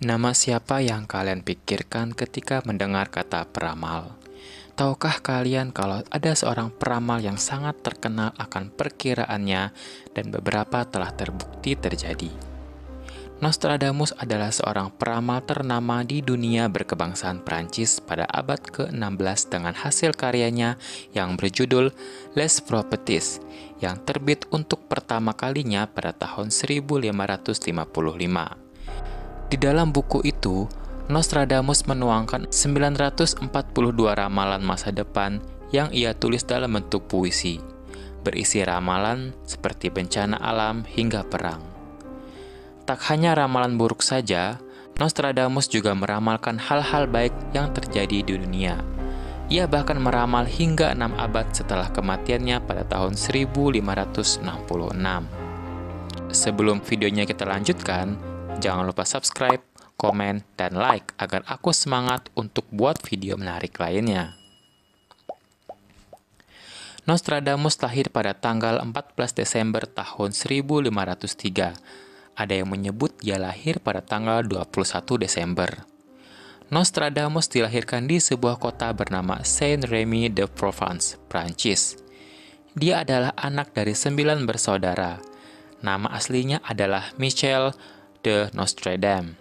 Nama siapa yang kalian pikirkan ketika mendengar kata peramal? Tahukah kalian kalau ada seorang peramal yang sangat terkenal akan perkiraannya dan beberapa telah terbukti terjadi? Nostradamus adalah seorang peramal ternama di dunia berkebangsaan Prancis pada abad ke-16 dengan hasil karyanya yang berjudul Les Prophéties yang terbit untuk pertama kalinya pada tahun 1555. Di dalam buku itu, Nostradamus menuangkan 942 ramalan masa depan yang ia tulis dalam bentuk puisi, berisi ramalan seperti bencana alam hingga perang. Tak hanya ramalan buruk saja, Nostradamus juga meramalkan hal-hal baik yang terjadi di dunia. Ia bahkan meramal hingga 6 abad setelah kematiannya pada tahun 1566. Sebelum videonya kita lanjutkan, jangan lupa subscribe, komen, dan like agar aku semangat untuk buat video menarik lainnya. Nostradamus lahir pada tanggal 14 Desember tahun 1503. Ada yang menyebut dia lahir pada tanggal 21 Desember. Nostradamus dilahirkan di sebuah kota bernama Saint-Rémy de Provence, Prancis. Dia adalah anak dari 9 bersaudara. Nama aslinya adalah Michel de Nostredame.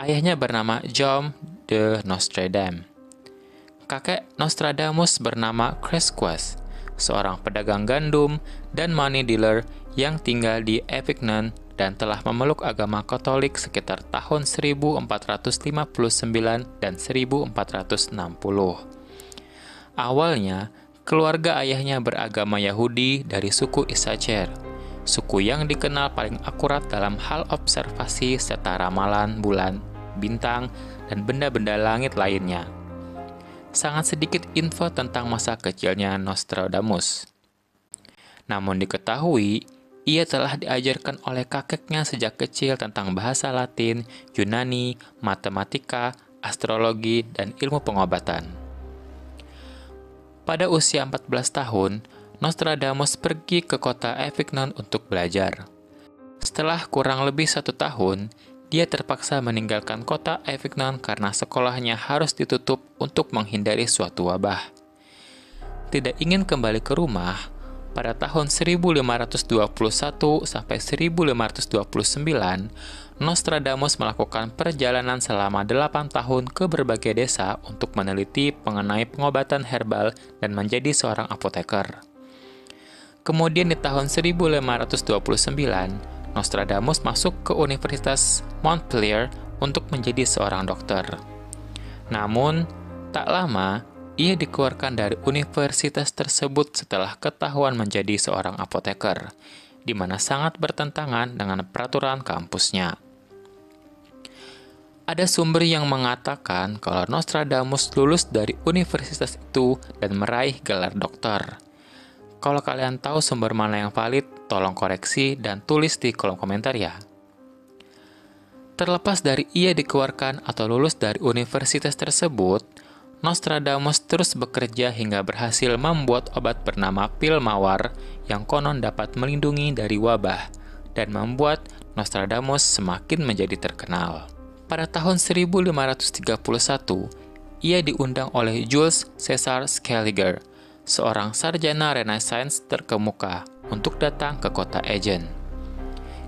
Ayahnya bernama Jaume de Nostredame. Kakek Nostradamus bernama Cresques, seorang pedagang gandum dan money dealer yang tinggal di Avignon dan telah memeluk agama Katolik sekitar tahun 1459 dan 1460. Awalnya, keluarga ayahnya beragama Yahudi dari suku Issachar, suku yang dikenal paling akurat dalam hal observasi serta ramalan bulan, bintang, dan benda-benda langit lainnya. Sangat sedikit info tentang masa kecilnya Nostradamus. Namun diketahui, ia telah diajarkan oleh kakeknya sejak kecil tentang bahasa Latin, Yunani, matematika, astrologi, dan ilmu pengobatan. Pada usia 14 tahun, Nostradamus pergi ke kota Avignon untuk belajar. Setelah kurang lebih 1 tahun, dia terpaksa meninggalkan kota Avignon karena sekolahnya harus ditutup untuk menghindari suatu wabah. Tidak ingin kembali ke rumah, pada tahun 1521 sampai 1529, Nostradamus melakukan perjalanan selama 8 tahun ke berbagai desa untuk meneliti mengenai pengobatan herbal dan menjadi seorang apoteker. Kemudian di tahun 1529, Nostradamus masuk ke Universitas Montpellier untuk menjadi seorang dokter. Namun, tak lama, ia dikeluarkan dari universitas tersebut setelah ketahuan menjadi seorang apoteker, di mana sangat bertentangan dengan peraturan kampusnya. Ada sumber yang mengatakan kalau Nostradamus lulus dari universitas itu dan meraih gelar doktor. Kalau kalian tahu sumber mana yang valid, tolong koreksi dan tulis di kolom komentar ya. Terlepas dari ia dikeluarkan atau lulus dari universitas tersebut, Nostradamus terus bekerja hingga berhasil membuat obat bernama pil mawar yang konon dapat melindungi dari wabah dan membuat Nostradamus semakin menjadi terkenal. Pada tahun 1531, ia diundang oleh Jules César Scaliger, seorang sarjana Renaissance terkemuka, untuk datang ke kota Agen.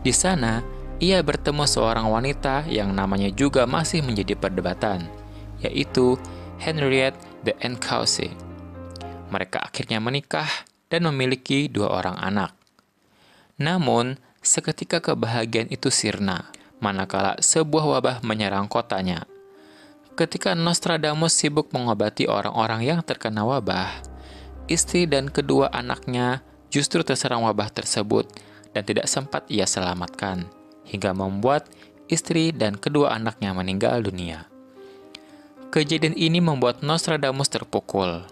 Di sana, ia bertemu seorang wanita yang namanya juga masih menjadi perdebatan, yaitu Henriette de Encausse. Mereka akhirnya menikah dan memiliki 2 orang anak. Namun, seketika kebahagiaan itu sirna, manakala sebuah wabah menyerang kotanya. Ketika Nostradamus sibuk mengobati orang-orang yang terkena wabah, istri dan kedua anaknya justru terserang wabah tersebut dan tidak sempat ia selamatkan, hingga membuat istri dan kedua anaknya meninggal dunia. Kejadian ini membuat Nostradamus terpukul.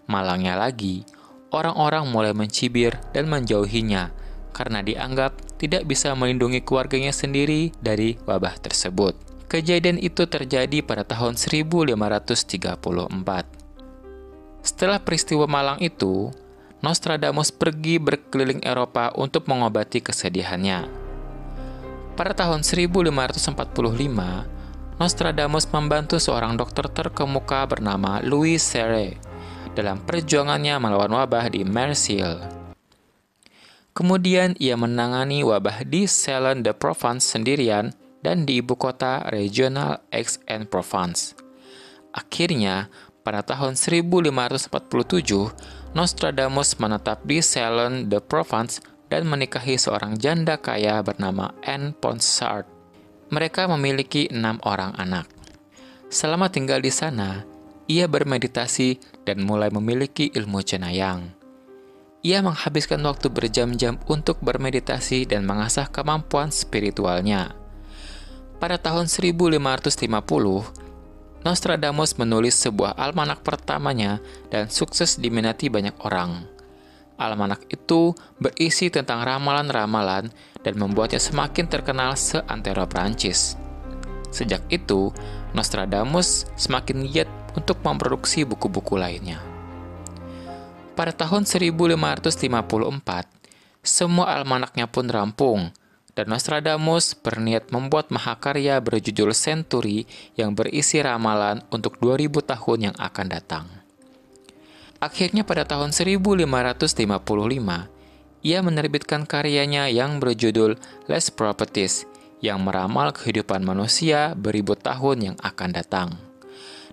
Malangnya lagi, orang-orang mulai mencibir dan menjauhinya karena dianggap tidak bisa melindungi keluarganya sendiri dari wabah tersebut. Kejadian itu terjadi pada tahun 1534. Setelah peristiwa malang itu, Nostradamus pergi berkeliling Eropa untuk mengobati kesedihannya. Pada tahun 1545, Nostradamus membantu seorang dokter terkemuka bernama Louis Serre dalam perjuangannya melawan wabah di Marseille. Kemudian ia menangani wabah di Salon-de-Provence sendirian dan di ibu kota regional Aix-en-Provence. Akhirnya, pada tahun 1547, Nostradamus menetap di Salon-de-Provence dan menikahi seorang janda kaya bernama Anne Ponsard. Mereka memiliki 6 orang anak. Selama tinggal di sana, ia bermeditasi dan mulai memiliki ilmu cenayang. Ia menghabiskan waktu berjam-jam untuk bermeditasi dan mengasah kemampuan spiritualnya. Pada tahun 1550, Nostradamus menulis sebuah almanak pertamanya dan sukses diminati banyak orang. Almanak itu berisi tentang ramalan-ramalan dan membuatnya semakin terkenal seantero Prancis. Sejak itu, Nostradamus semakin giat untuk memproduksi buku-buku lainnya. Pada tahun 1554, semua almanaknya pun rampung, dan Nostradamus berniat membuat mahakarya berjudul Century yang berisi ramalan untuk 2000 tahun yang akan datang. Akhirnya pada tahun 1555, ia menerbitkan karyanya yang berjudul Les Prophètes, yang meramal kehidupan manusia beribu tahun yang akan datang.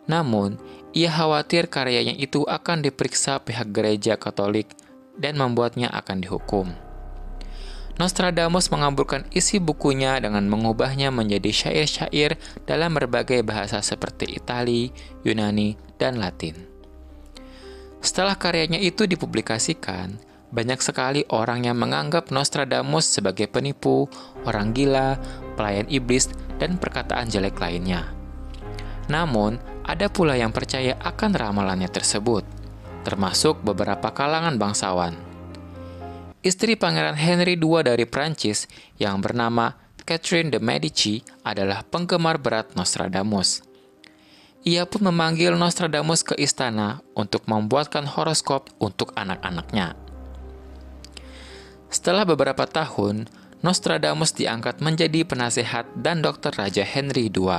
Namun, ia khawatir karyanya itu akan diperiksa pihak gereja Katolik dan membuatnya akan dihukum. Nostradamus mengabulkan isi bukunya dengan mengubahnya menjadi syair-syair dalam berbagai bahasa seperti Itali, Yunani, dan Latin. Setelah karyanya itu dipublikasikan, banyak sekali orang yang menganggap Nostradamus sebagai penipu, orang gila, pelayan iblis, dan perkataan jelek lainnya. Namun, ada pula yang percaya akan ramalannya tersebut, termasuk beberapa kalangan bangsawan. Istri Pangeran Henry II dari Prancis yang bernama Catherine de Medici adalah penggemar berat Nostradamus. Ia pun memanggil Nostradamus ke istana untuk membuatkan horoskop untuk anak-anaknya. Setelah beberapa tahun, Nostradamus diangkat menjadi penasehat dan dokter Raja Henry II.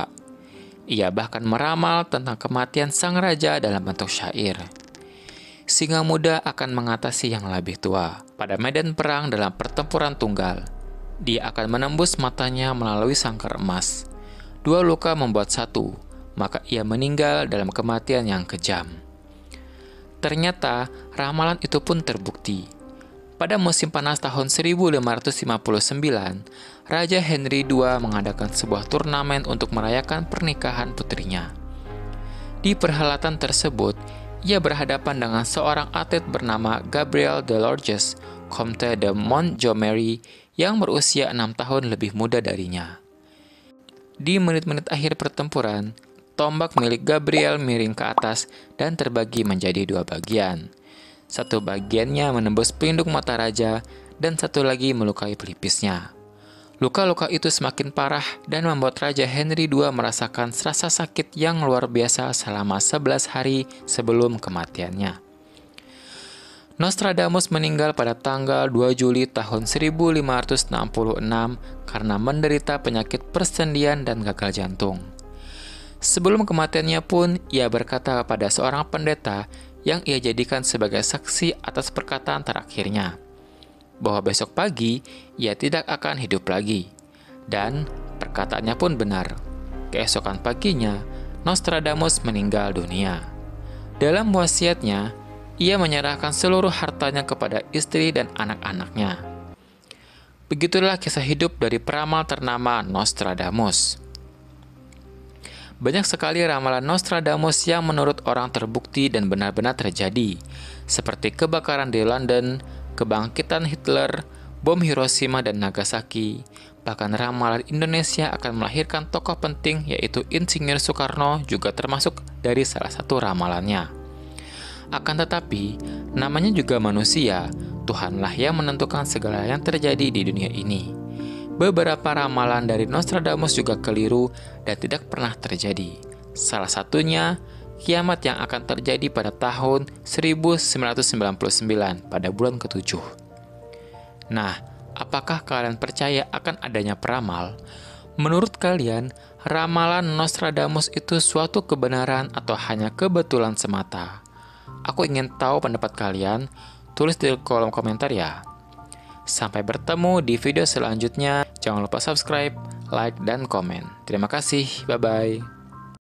Ia bahkan meramal tentang kematian sang raja dalam bentuk syair. Singa muda akan mengatasi yang lebih tua. Pada medan perang dalam pertempuran tunggal, dia akan menembus matanya melalui sangkar emas. 2 luka membuat 1. Maka ia meninggal dalam kematian yang kejam. Ternyata, ramalan itu pun terbukti. Pada musim panas tahun 1559, Raja Henry II mengadakan sebuah turnamen untuk merayakan pernikahan putrinya. Di perhelatan tersebut, ia berhadapan dengan seorang atlet bernama Gabriel de Lorges, Comte de Montgomery, yang berusia 6 tahun lebih muda darinya. Di menit-menit akhir pertempuran, tombak milik Gabriel miring ke atas dan terbagi menjadi 2 bagian. Satu bagiannya menembus pelindung mata raja dan satu lagi melukai pelipisnya. Luka-luka itu semakin parah dan membuat Raja Henry II merasakan rasa sakit yang luar biasa selama 11 hari sebelum kematiannya. Nostradamus meninggal pada tanggal 2 Juli tahun 1566 karena menderita penyakit persendian dan gagal jantung. Sebelum kematiannya pun, ia berkata pada seorang pendeta yang ia jadikan sebagai saksi atas perkataan terakhirnya, bahwa besok pagi ia tidak akan hidup lagi. Dan perkataannya pun benar. Keesokan paginya, Nostradamus meninggal dunia. Dalam wasiatnya, ia menyerahkan seluruh hartanya kepada istri dan anak-anaknya. Begitulah kisah hidup dari peramal ternama Nostradamus. Banyak sekali ramalan Nostradamus yang menurut orang terbukti dan benar-benar terjadi, seperti kebakaran di London, kebangkitan Hitler, bom Hiroshima dan Nagasaki. Bahkan ramalan Indonesia akan melahirkan tokoh penting yaitu Insinyur Soekarno juga termasuk dari salah satu ramalannya. Akan tetapi, namanya juga manusia, Tuhanlah yang menentukan segala yang terjadi di dunia ini. Beberapa ramalan dari Nostradamus juga keliru dan tidak pernah terjadi. Salah satunya, kiamat yang akan terjadi pada tahun 1999 pada bulan ke-7. Nah, Apakah kalian percaya akan adanya peramal? Menurut kalian, ramalan Nostradamus itu suatu kebenaran atau hanya kebetulan semata? Aku ingin tahu pendapat kalian, tulis di kolom komentar ya. Sampai bertemu di video selanjutnya. Jangan lupa subscribe, like, dan komen. Terima kasih. Bye-bye.